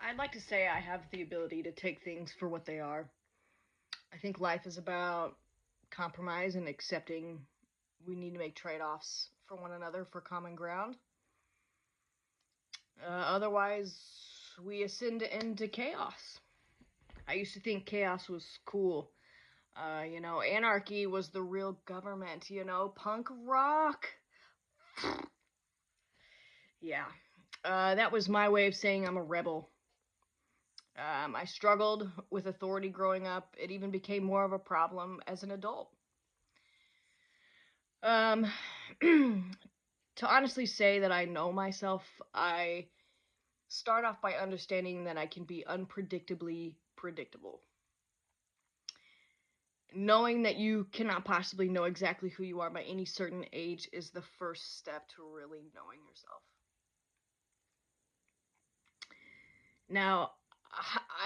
I'd like to say I have the ability to take things for what they are. I think life is about compromise and accepting we need to make trade offs for one another for common ground. Otherwise, we ascend into chaos. I used to think chaos was cool. Anarchy was the real government, punk rock. Yeah. That was my way of saying I'm a rebel. I struggled with authority growing up. It even became more of a problem as an adult. Um, to honestly say that I know myself, I start off by understanding that I can be unpredictably predictable. Knowing that you cannot possibly know exactly who you are by any certain age is the first step to really knowing yourself. Now,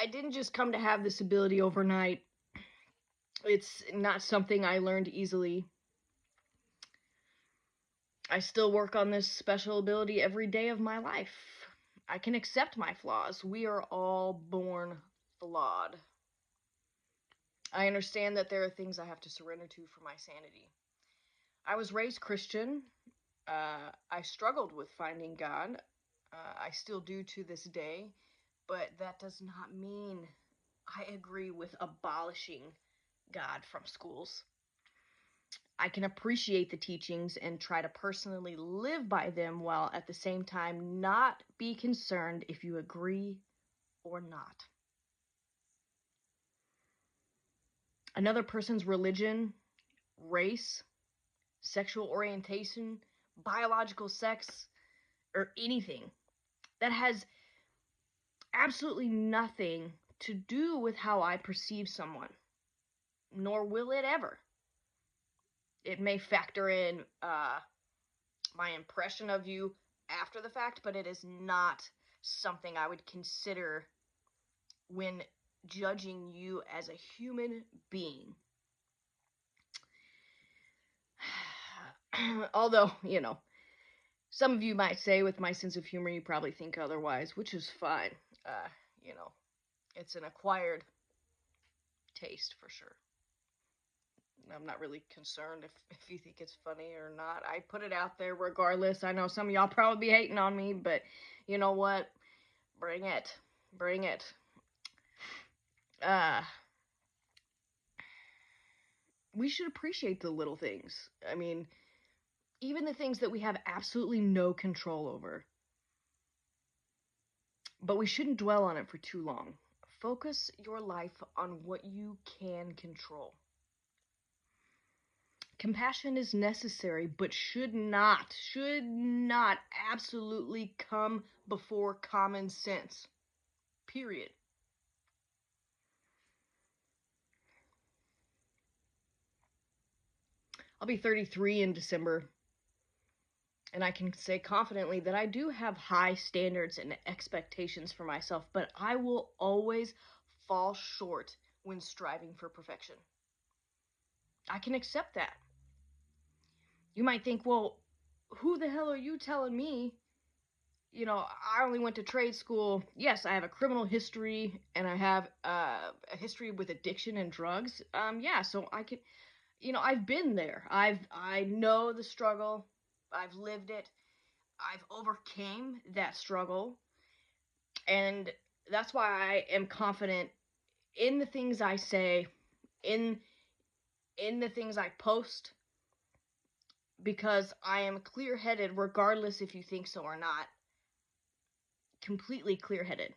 I didn't just come to have this ability overnight. It's not something I learned easily. I still work on this special ability every day of my life. I can accept my flaws. We are all born flawed. I understand that there are things I have to surrender to for my sanity. I was raised Christian. I struggled with finding God. I still do to this day, but that does not mean I agree with abolishing God from schools. I can appreciate the teachings and try to personally live by them while at the same time not be concerned if you agree or not. Another person's religion, race, sexual orientation, biological sex, or anything that has absolutely nothing to do with how I perceive someone, nor will it ever. It may factor in my impression of you after the fact, but it is not something I would consider when judging you as a human being. Although, some of you might say with my sense of humor, you probably think otherwise, which is fine. Uh, you know, it's an acquired taste for sure. I'm not really concerned if you think it's funny or not. I put it out there regardless. I know some of y'all probably be hating on me, but you know what? Bring it. Bring it. We should appreciate the little things. I mean, even the things that we have absolutely no control over. But we shouldn't dwell on it for too long. Focus your life on what you can control. Compassion is necessary, but should not absolutely come before common sense. Period. I'll be 33 in December, and I can say confidently that I do have high standards and expectations for myself, but I will always fall short when striving for perfection. I can accept that. You might think, well, who the hell are you telling me? I only went to trade school. Yes, I have a criminal history, and I have a history with addiction and drugs. Yeah, so I can, I've been there. I know the struggle. I've lived it. I've overcame that struggle, and that's why I am confident in the things I say, in the things I post, because I am clear-headed regardless if you think so or not. Completely clear-headed.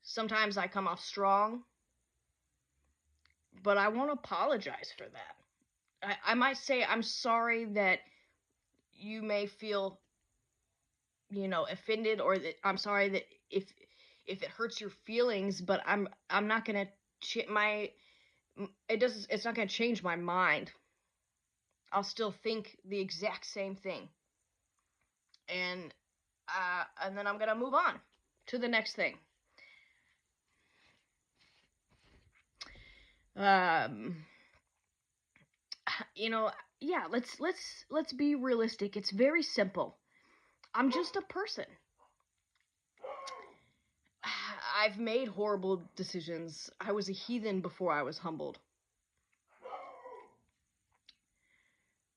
Sometimes I come off strong, but I won't apologize for that. I might say I'm sorry that you may feel, offended, or that I'm sorry that if it hurts your feelings, but I'm not gonna it's not gonna change my mind. I'll still think the exact same thing, and then I'm gonna move on to the next thing. Yeah, let's be realistic. It's very simple. I'm just a person. I've made horrible decisions. I was a heathen before I was humbled.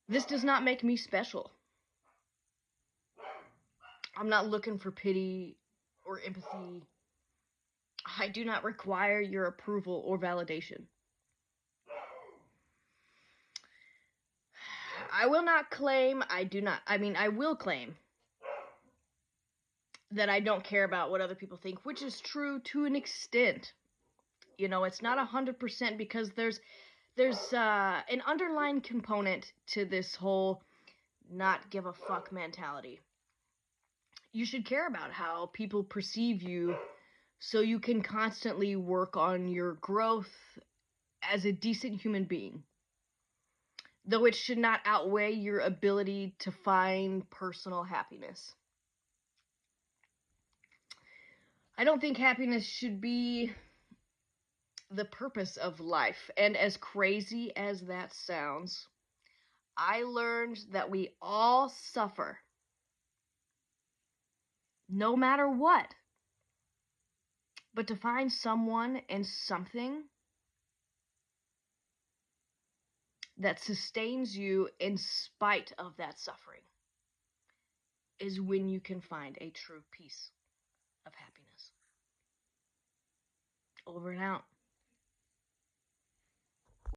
This does not make me special. I'm not looking for pity or empathy. I do not require your approval or validation. I will claim that I don't care about what other people think, which is true to an extent. You know, it's not 100% because there's an underlying component to this whole not give a fuck mentality. You should care about how people perceive you so you can constantly work on your growth as a decent human being. Though it should not outweigh your ability to find personal happiness. I don't think happiness should be the purpose of life. And as crazy as that sounds, I learned that we all suffer. No matter what. But to find someone and something that sustains you in spite of that suffering is when you can find a true peace of happiness. Over and out.